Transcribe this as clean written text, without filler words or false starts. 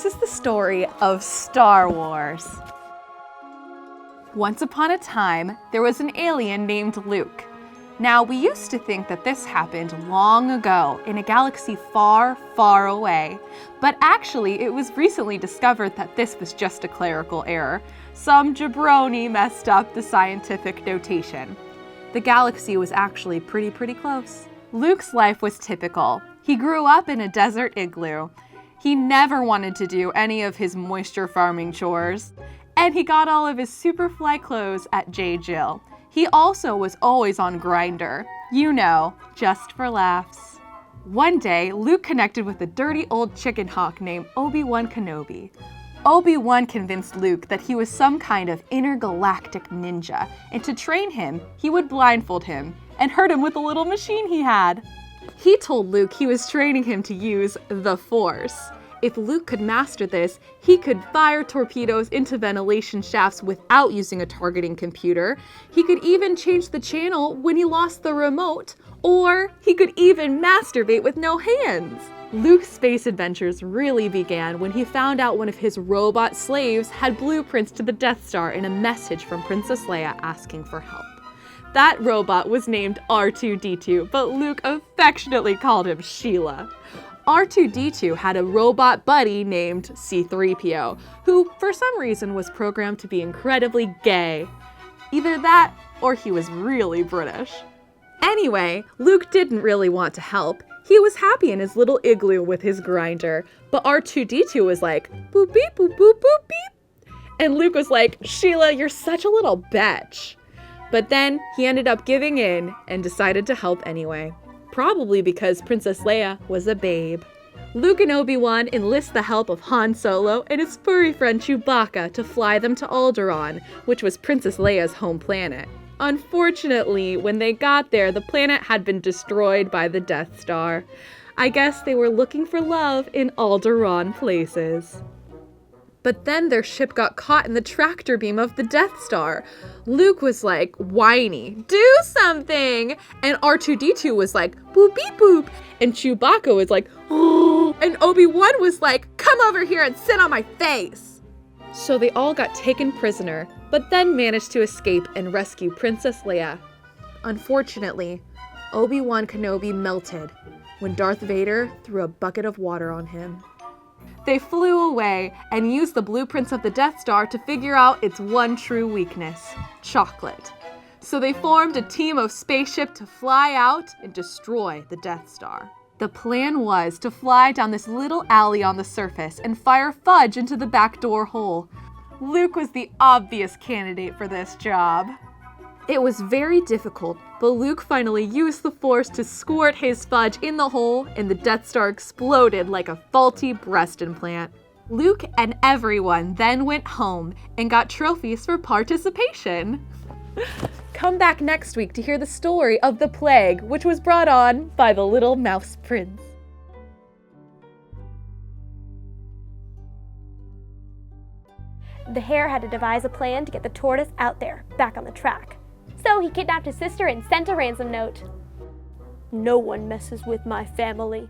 This is the story of Star Wars. Once upon a time, there was an alien named Luke. Now, we used to think that this happened long ago in a galaxy far, far away. But actually, it was recently discovered that this was just a clerical error. Some jabroni messed up the scientific notation. The galaxy was actually pretty close. Luke's life was typical. He grew up in a desert igloo. He never wanted to do any of his moisture farming chores. And he got all of his Superfly clothes at J. Jill. He also was always on Grindr. You know, just for laughs. One day, Luke connected with a dirty old chicken hawk named Obi-Wan Kenobi. Obi-Wan convinced Luke that he was some kind of intergalactic ninja, and to train him, he would blindfold him and hurt him with a little machine he had. He told Luke he was training him to use the Force. If Luke could master this, he could fire torpedoes into ventilation shafts without using a targeting computer. He could even change the channel when he lost the remote, or he could even masturbate with no hands. Luke's space adventures really began when he found out one of his robot slaves had blueprints to the Death Star and a message from Princess Leia asking for help. That robot was named R2-D2, but Luke affectionately called him Sheila. R2-D2 had a robot buddy named C-3PO, who for some reason was programmed to be incredibly gay. Either that, or he was really British. Anyway, Luke didn't really want to help. He was happy in his little igloo with his grinder, but R2-D2 was like, boop beep, boop boop boop beep. And Luke was like, Sheila, you're such a little bitch. But then he ended up giving in and decided to help anyway. Probably because Princess Leia was a babe. Luke and Obi-Wan enlist the help of Han Solo and his furry friend Chewbacca to fly them to Alderaan, which was Princess Leia's home planet. Unfortunately, when they got there, the planet had been destroyed by the Death Star. I guess they were looking for love in Alderaan places. But then their ship got caught in the tractor beam of the Death Star. Luke was like, whiny, do something! And R2-D2 was like, boop beep boop. And Chewbacca was like, oh. And Obi-Wan was like, come over here and sit on my face. So they all got taken prisoner, but then managed to escape and rescue Princess Leia. Unfortunately, Obi-Wan Kenobi melted when Darth Vader threw a bucket of water on him. They flew away and used the blueprints of the Death Star to figure out its one true weakness, chocolate. So they formed a team of spaceship to fly out and destroy the Death Star. The plan was to fly down this little alley on the surface and fire fudge into the back door hole. Luke was the obvious candidate for this job. It was very difficult, but Luke finally used the Force to squirt his fudge in the hole, and the Death Star exploded like a faulty breast implant. Luke and everyone then went home and got trophies for participation. Come back next week to hear the story of the plague, which was brought on by the little mouse prince. The hare had to devise a plan to get the tortoise out there, back on the track. So he kidnapped his sister and sent a ransom note. No one messes with my family.